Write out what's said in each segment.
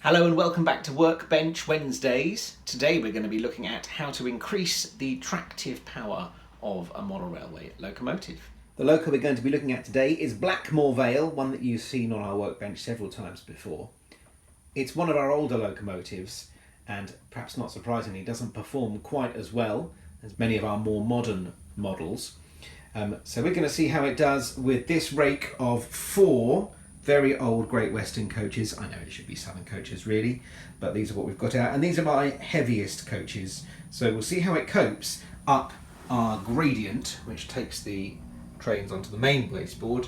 Hello and welcome back to Workbench Wednesdays. Today we're going to be looking at how to increase the tractive power of a model railway locomotive. The loco we're going to be looking at today is Blackmoor Vale, one that you've seen on our workbench several times before. It's one of our older locomotives and, perhaps not surprisingly, doesn't perform quite as well as many of our more modern models. So we're going to see how it does with this rake of 4 very old Great Western coaches. I know it should be Southern coaches really, but these are what we've got out, and these are my heaviest coaches. So we'll see how it copes up our gradient, which takes the trains onto the main baseboard.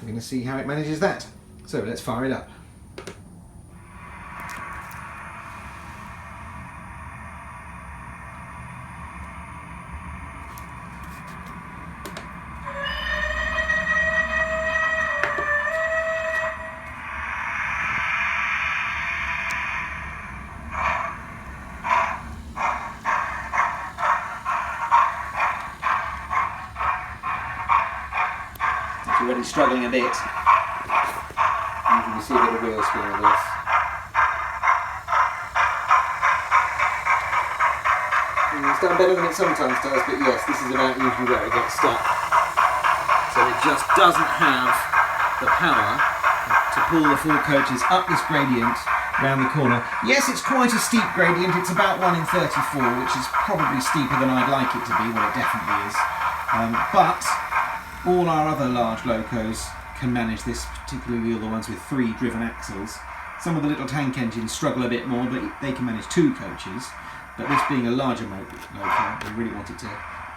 We're going to see how it manages that. So let's fire it up. It's already struggling a bit. You can see a bit of wheel spin with this. It's done better than it sometimes does, but yes, this is about usually where it gets stuck. So it just doesn't have the power to pull the 4 coaches up this gradient round the corner. Yes, it's quite a steep gradient. It's about 1 in 34, which is probably steeper than I'd like it to be. Well, it definitely is. But all our other large locos can manage this, particularly the ones with 3 driven axles. Some of the little tank engines struggle a bit more, but they can manage 2 coaches. But this being a larger loco, we really want it to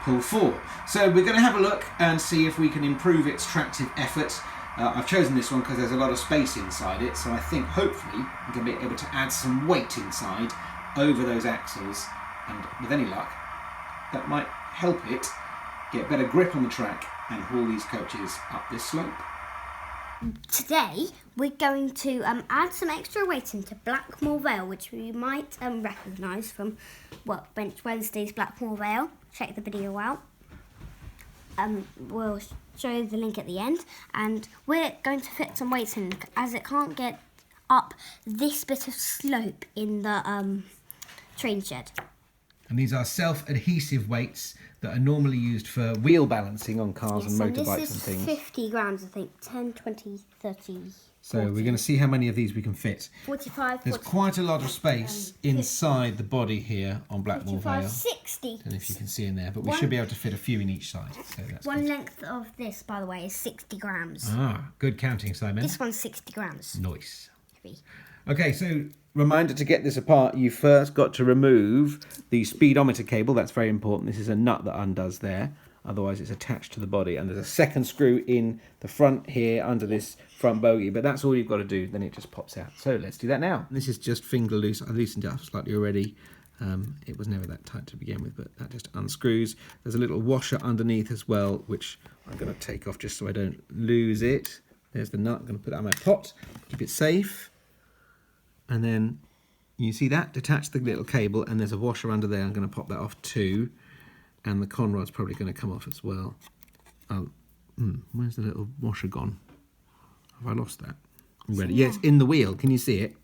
pull 4. So we're going to have a look and see if we can improve its tractive effort. I've chosen this one because there's a lot of space inside it, so I think hopefully we're going to be able to add some weight inside over those axles, and with any luck that might help it get better grip on the track and haul these coaches up this slope. Today we're going to add some extra weight into Blackmoor Vale, which you might recognise from Workbench Wednesdays Blackmoor Vale. Check the video out. We'll show you the link at the end, and we're going to fit some weights in as it can't get up this bit of slope in the train shed. And these are self-adhesive weights that are normally used for wheel balancing on cars and motorbikes and things. This is 50 grams, I think. 10, 20, 30, So 40. We're going to see how many of these we can fit. 45, There's 40, quite a lot of space inside the body here on Blackmoor 45, Vale. 60. I don't know if you can see in there, but we should be able to fit a few in each side. So that's One good. length of this, by the way, is 60 grams. Ah, good counting, Simon. This one's 60 grams. Nice. Heavy. Okay, so reminder to get this apart, you first got to remove the speedometer cable. That's very important. This is a nut that undoes there. Otherwise, it's attached to the body. And there's a second screw in the front here under this front bogie. But that's all you've got to do. Then it just pops out. So let's do that now. This is just finger loose. I loosened it up slightly already. It was never that tight to begin with, but that just unscrews. There's a little washer underneath as well, which I'm going to take off just so I don't lose it. There's the nut. I'm going to put that in my pot. Keep it safe. And then you see that, detach the little cable, and there's a washer under there. I'm going to pop that off too, and the conrod's probably going to come off as well. Oh, where's the little washer gone? Have I lost that? Ready? Yeah, it's in the wheel. Can you see it?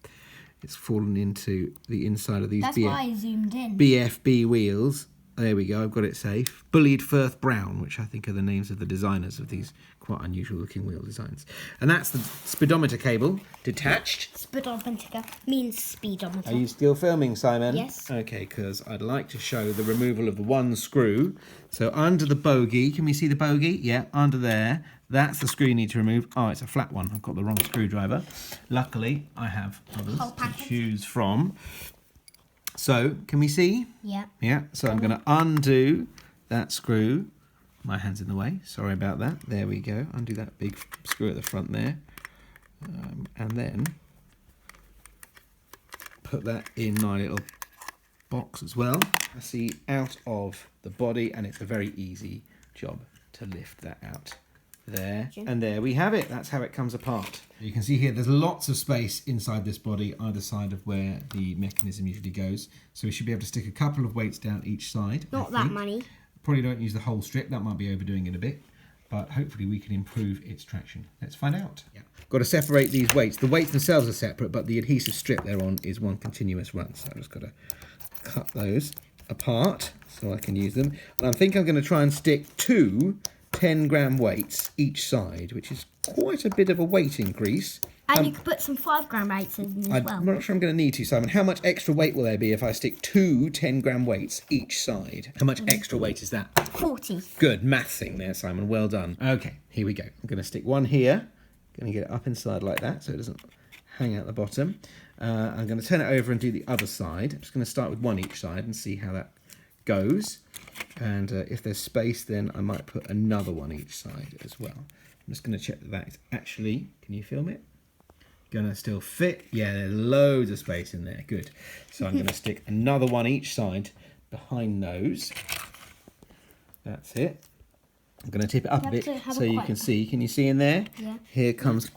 It's fallen into the inside of these That's why I zoomed in. BFB wheels. There we go, I've got it safe. Bullied Firth Brown, which I think are the names of the designers of these quite unusual looking wheel designs. And that's the speedometer cable detached. Speedometer means speedometer. Are you still filming, Simon? Yes. Okay, because I'd like to show the removal of the one screw. So under the bogie, can we see the bogie? Yeah, under there. That's the screw you need to remove. Oh, it's a flat one. I've got the wrong screwdriver. Luckily, I have others to choose from. So, can we see? Yeah. Yeah, so I'm going to undo that screw. My hand's in the way, sorry about that. There we go, undo that big screw at the front there. And then put that in my little box as well. I see out of the body, and it's a very easy job to lift that out. There, and there we have it. That's how it comes apart. You can see here there's lots of space inside this body either side of where the mechanism usually goes, so we should be able to stick a couple of weights down each side. Not that many. Probably don't use the whole strip, that might be overdoing it a bit. but hopefully we can improve its traction. Let's find out. Yeah. Got to separate these weights. The weights themselves are separate, but the adhesive strip they're on is one continuous run. So I've just got to cut those apart so I can use them. And I think I'm going to try and stick 2 10-gram weights each side, which is quite a bit of a weight increase. And you could put some 5-gram weights in as well. I'm not sure I'm going to need to, Simon. How much extra weight will there be if I stick 2 10-gram weights each side? How much extra weight is that? 40. Good mathsing there, Simon. Well done. Okay, here we go. I'm going to stick one here. Going to get it up inside like that so it doesn't hang out the bottom. I'm going to turn it over and do the other side. I'm just going to start with one each side and see how that goes. And if there's space, then I might put another one each side as well. I'm just going to check that that is actually, can you film it? Going to still fit. Yeah, there's loads of space in there. Good. So I'm going to stick another one each side behind those. That's it. I'm going to tip it up a bit so you can see. Can you see in there? Yeah. Here comes...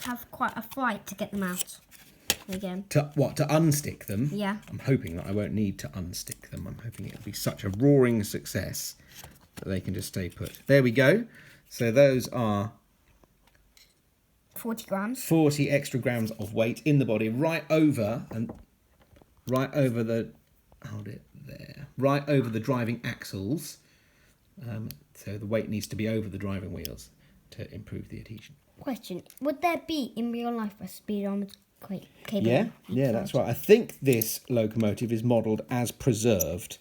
Have quite a fight to get them out again. To unstick them? Yeah. I'm hoping that I won't need to unstick them. I'm hoping it'll be such a roaring success that they can just stay put. There we go. So those are 40 grams. 40 extra grams of weight in the body, right over the, hold it there, right over the driving axles. So the weight needs to be over the driving wheels to improve the adhesion. Question: would there be in real life a speedometer cable? Yeah, that's right. I think this locomotive is modelled as preserved,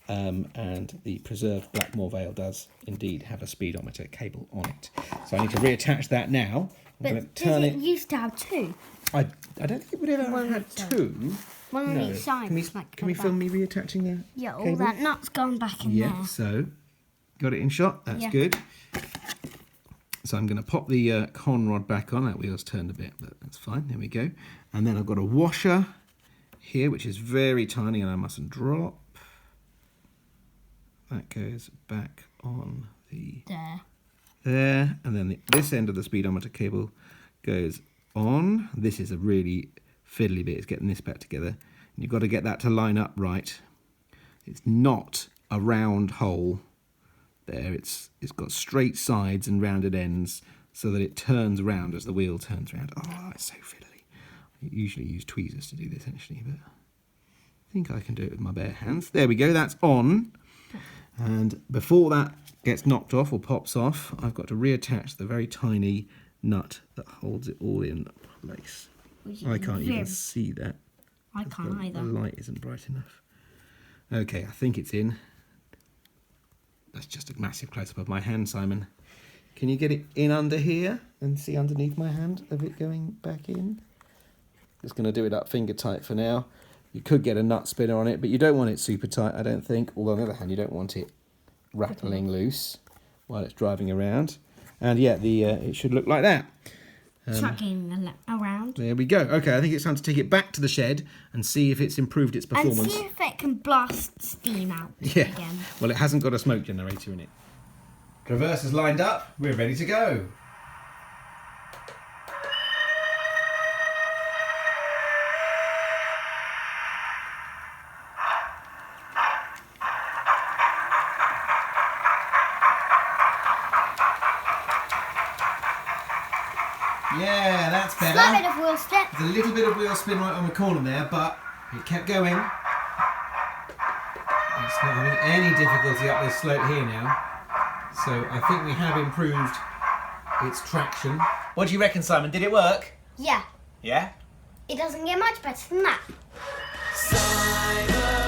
and the preserved Blackmoor Vale does indeed have a speedometer cable on it. So I need to reattach that now. But does it used to have 2? I don't think it would ever have had 2. One on each side. Can we film me reattaching the Yeah, all cable? that nut's gone back in there. Yeah, so got it in shot. That's good. So I'm going to pop the con rod back on. That wheel's turned a bit, but that's fine. There we go. And then I've got a washer here, which is very tiny, and I mustn't drop. That goes back on the... There. And then this end of the speedometer cable goes on. This is a really fiddly bit. It's getting this back together. And you've got to get that to line up right. It's not a round hole there. It's got straight sides and rounded ends so that it turns round as the wheel turns round. Oh, it's so fiddly. I usually use tweezers to do this actually, but I think I can do it with my bare hands. There we go, that's on. And before that gets knocked off or pops off, I've got to reattach the very tiny nut that holds it all in place. I can't even see that. I can't either. The light isn't bright enough. Okay, I think it's in. That's just a massive close-up of my hand, Simon. Can you get it in under here and see underneath my hand of it going back in? Just going to do it up finger tight for now. You could get a nut spinner on it, but you don't want it super tight, I don't think. Although on the other hand, you don't want it rattling loose while it's driving around. And yeah, it should look like that. Tracking around. There we go. Okay, I think it's time to take it back to the shed and see if it's improved its performance. And see if it can blast steam out again. Well, it hasn't got a smoke generator in it. Traverse is lined up. We're ready to go. Yeah, that's better. Slight bit of wheel spin. There's a little bit of wheel spin right on the corner there, but it kept going. It's not having any difficulty up this slope here now. So I think we have improved its traction. What do you reckon, Simon? Did it work? Yeah. Yeah? It doesn't get much better than that. Simon.